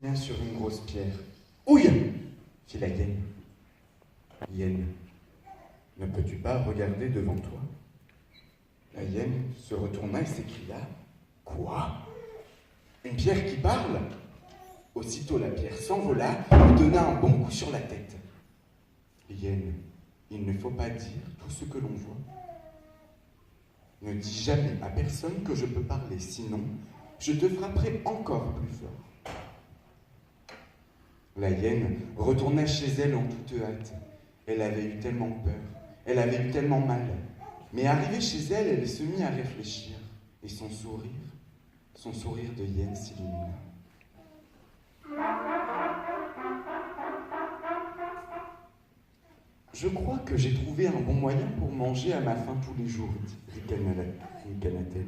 Viens sur une grosse pierre. Ouille, fit la hyène. Hyène, ne peux-tu pas regarder devant toi? La hyène se retourna et s'écria: Quoi? Une pierre qui parle? Aussitôt la pierre s'envola et donna un bon coup sur la tête. Hyène, il ne faut pas dire tout ce que l'on voit. Ne dis jamais à personne que je peux parler, sinon je te frapperai encore plus fort. La hyène retourna chez elle en toute hâte. Elle avait eu tellement peur, elle avait eu tellement mal. Mais arrivée chez elle, elle se mit à réfléchir, et son sourire de hyène s'illumina. Je crois que j'ai trouvé un bon moyen pour manger à ma faim tous les jours, ricana-t-elle.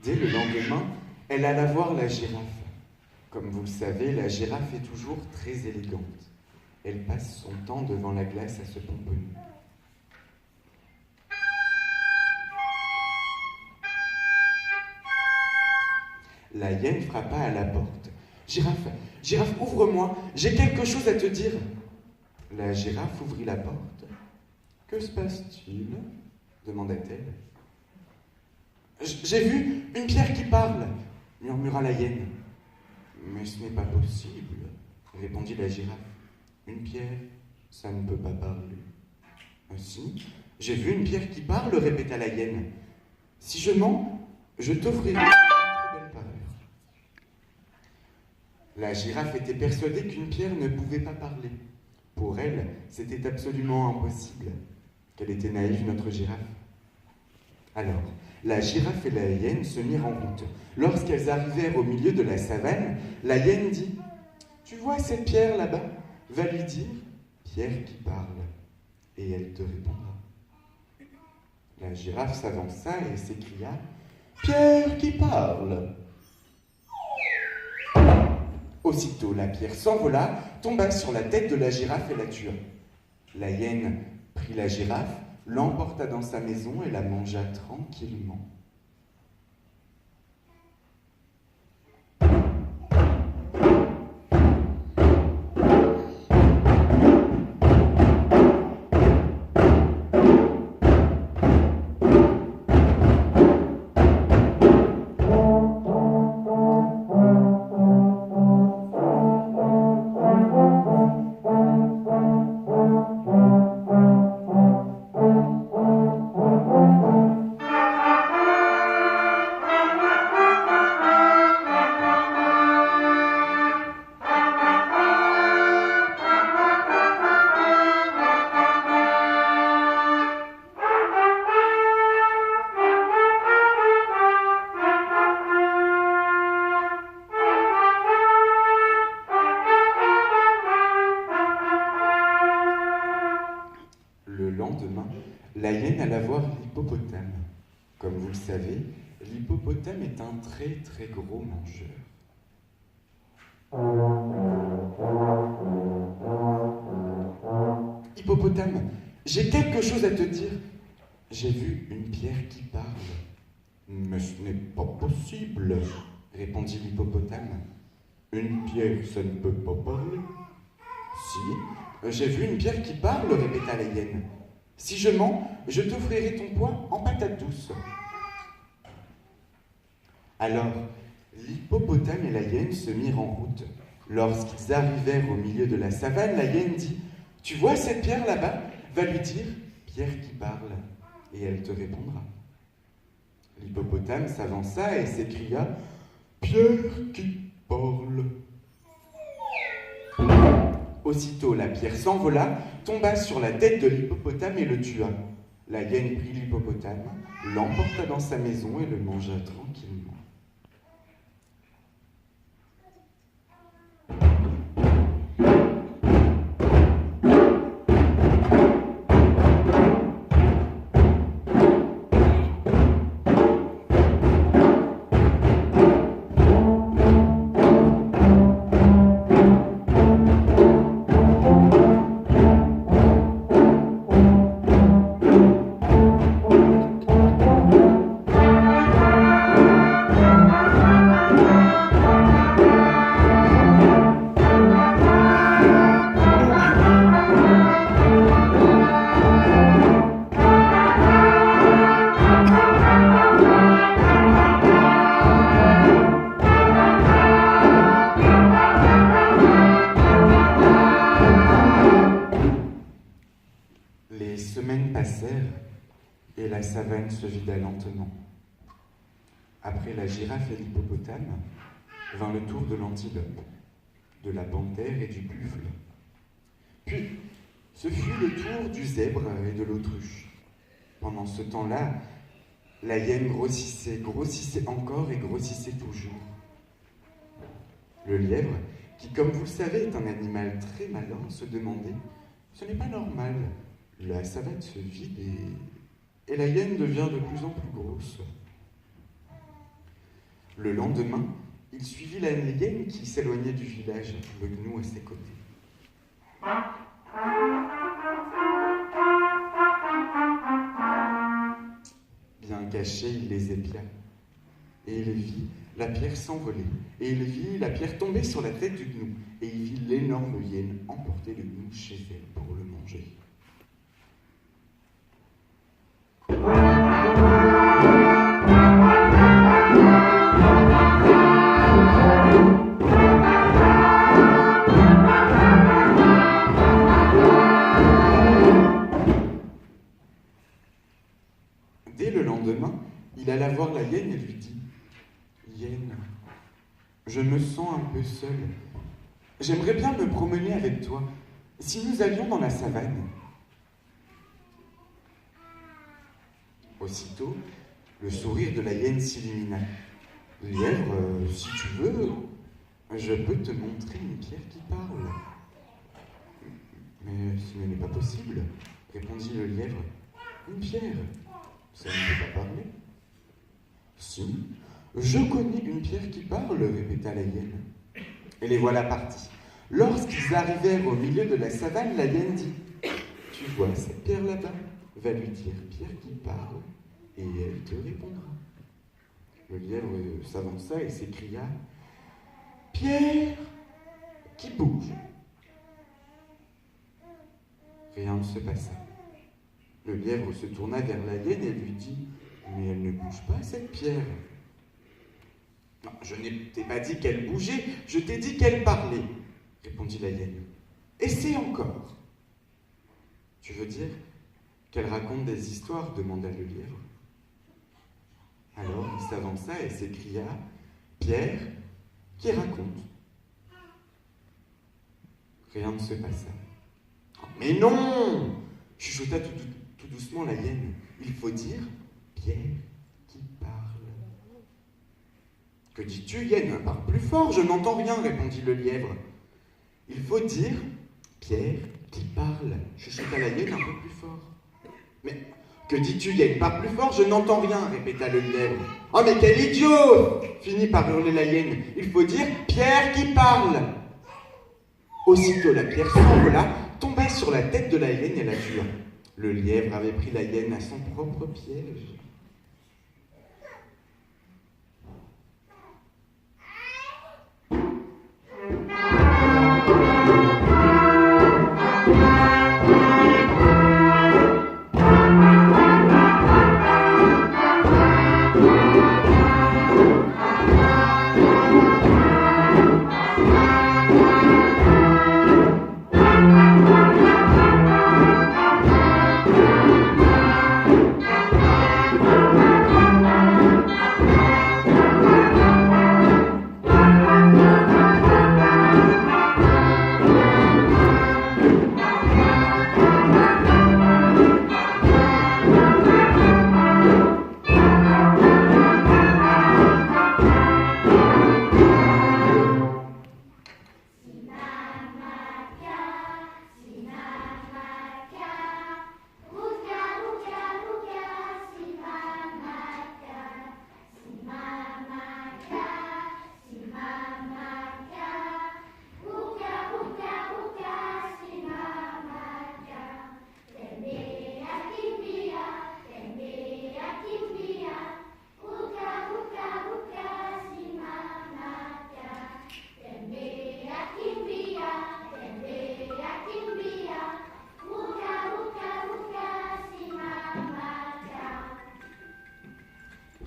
Dès le lendemain, elle alla voir la girafe. Comme vous le savez, la girafe est toujours très élégante. Elle passe son temps devant la glace à se pomponner. La hyène frappa à la porte. « Girafe, girafe, ouvre-moi, j'ai quelque chose à te dire. » La girafe ouvrit la porte. « Que se passe-t-il » demanda-t-elle. « J'ai vu une pierre qui parle, » murmura la hyène. « Mais ce n'est pas possible, » répondit la girafe. « Une pierre, ça ne peut pas parler. »« Ah si, j'ai vu une pierre qui parle, » répéta la hyène. « Si je mens, je t'offrirai une très belle parure. » La girafe était persuadée qu'une pierre ne pouvait pas parler. Pour elle, c'était absolument impossible. Qu'elle était naïve, notre girafe. Alors, la girafe et la hyène se mirent en route. Lorsqu'elles arrivèrent au milieu de la savane, la hyène dit: « Tu vois cette pierre là-bas? Va lui dire « Pierre qui parle » et elle te répondra. » La girafe s'avança et s'écria: « Pierre qui parle !» Aussitôt, la pierre s'envola, tomba sur la tête de la girafe et la tua. La hyène prit la girafe, l'emporta dans sa maison et la mangea tranquillement. Le lendemain, la hyène alla voir l'hippopotame. Comme vous le savez, l'hippopotame est un très très gros mangeur. l'hippopotame, j'ai quelque chose à te dire. J'ai vu une pierre qui parle. Mais ce n'est pas possible, répondit l'hippopotame. Une pierre, ça ne peut pas parler. Si, j'ai vu une pierre qui parle, répéta la hyène. Si je mens, je t'offrirai ton poids en patates douces. Alors, l'hippopotame et la hyène se mirent en route. Lorsqu'ils arrivèrent au milieu de la savane, la hyène dit « Tu vois cette pierre là-bas ? Va lui dire « Pierre qui parle » et elle te répondra. L'hippopotame s'avança et s'écria « Pierre qui parle ». Aussitôt, la pierre s'envola, tomba sur la tête de l'hippopotame et le tua. La hyène prit l'hippopotame, l'emporta dans sa maison et le mangea tranquillement. Les semaines passèrent et la savane se vida lentement. Après la girafe et l'hippopotame, vint le tour de l'antilope, de la panthère et du buffle. Puis, ce fut le tour du zèbre et de l'autruche. Pendant ce temps-là, la hyène grossissait encore et grossissait toujours. Le lièvre, qui, comme vous le savez, est un animal très malin, se demandait « Ce n'est pas normal. La savane se vide et la hyène devient de plus en plus grosse. » Le lendemain, il suivit la hyène qui s'éloignait du village, le gnou à ses côtés. Bien caché, il les épia, et il vit la pierre s'envoler, et il vit la pierre tomber sur la tête du gnou, et il vit l'énorme hyène emporter le gnou chez elle pour le manger. Dès le lendemain, il alla voir la hyène et lui dit « Hyène, je me sens un peu seul. J'aimerais bien me promener avec toi. Si nous allions dans la savane ?» Aussitôt, le sourire de la hyène s'illumina. « Lièvre, si tu veux, je peux te montrer une pierre qui parle. » »« Mais ce n'est pas possible, » répondit le lièvre. « Une pierre, ça ne peut pas parler. »« Si, je connais une pierre qui parle, » répéta la hyène. Et les voilà partis. Lorsqu'ils arrivèrent au milieu de la savane, la hyène dit « Tu vois cette pierre là-bas ? Va lui dire pierre qui parle, et elle te répondra. » Le lièvre s'avança et s'écria « Pierre qui bouge. » Rien ne se passa. Le lièvre se tourna vers la hyène et lui dit « Mais elle ne bouge pas, cette pierre. »« Non, je ne t'ai pas dit qu'elle bougeait, je t'ai dit qu'elle parlait, » répondit la hyène. « Essaie encore. »« Tu veux dire qu'elle raconte des histoires ?» demanda le lièvre. Alors il s'avança et s'écria « Pierre qui raconte. » Rien ne se passa. « Mais non !» chuchota tout doucement la hyène. « Il faut dire Pierre qui parle. »« Que dis-tu, hyène ? Parle plus fort, je n'entends rien, » répondit le lièvre. « Il faut dire Pierre qui parle, » chuchota la hyène un peu plus fort. « Mais que dis-tu, hyène ? Parle plus fort, je n'entends rien, » répéta le lièvre. « Oh, mais quel idiot !» finit par hurler la hyène. « Il faut dire Pierre qui parle. » Aussitôt la pierre s'envola, tomba sur sur la tête de la hyène et la tua. Le lièvre avait pris la hyène à son propre piège.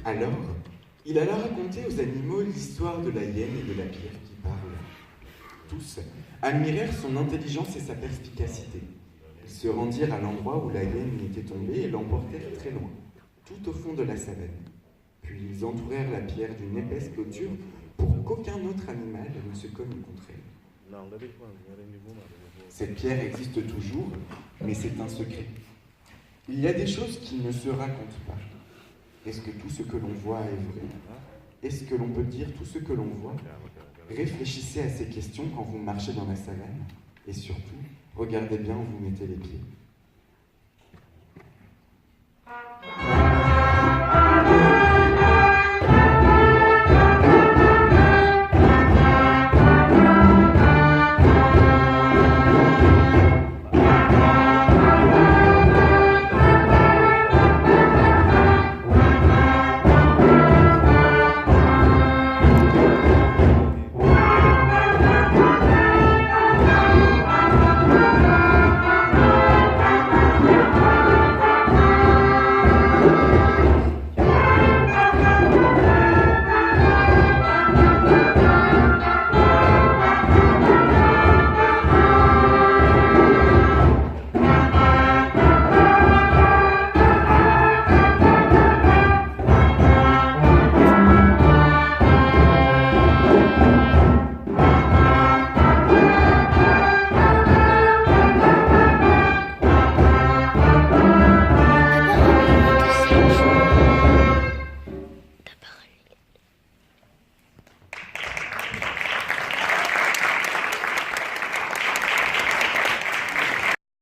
Alors, il alla raconter aux animaux l'histoire de la hyène et de la pierre qui parlent. Tous admirèrent son intelligence et sa perspicacité. Ils se rendirent à l'endroit où la hyène était tombée et l'emportèrent très loin, tout au fond de la savane. Puis ils entourèrent la pierre d'une épaisse clôture pour qu'aucun autre animal ne se cogne contre elle. Cette pierre existe toujours, mais c'est un secret. Il y a des choses qui ne se racontent pas. Est-ce que tout ce que l'on voit est vrai? Est-ce que l'on peut dire tout ce que l'on voit? Réfléchissez à ces questions quand vous marchez dans la savane. Et surtout, regardez bien où vous mettez les pieds.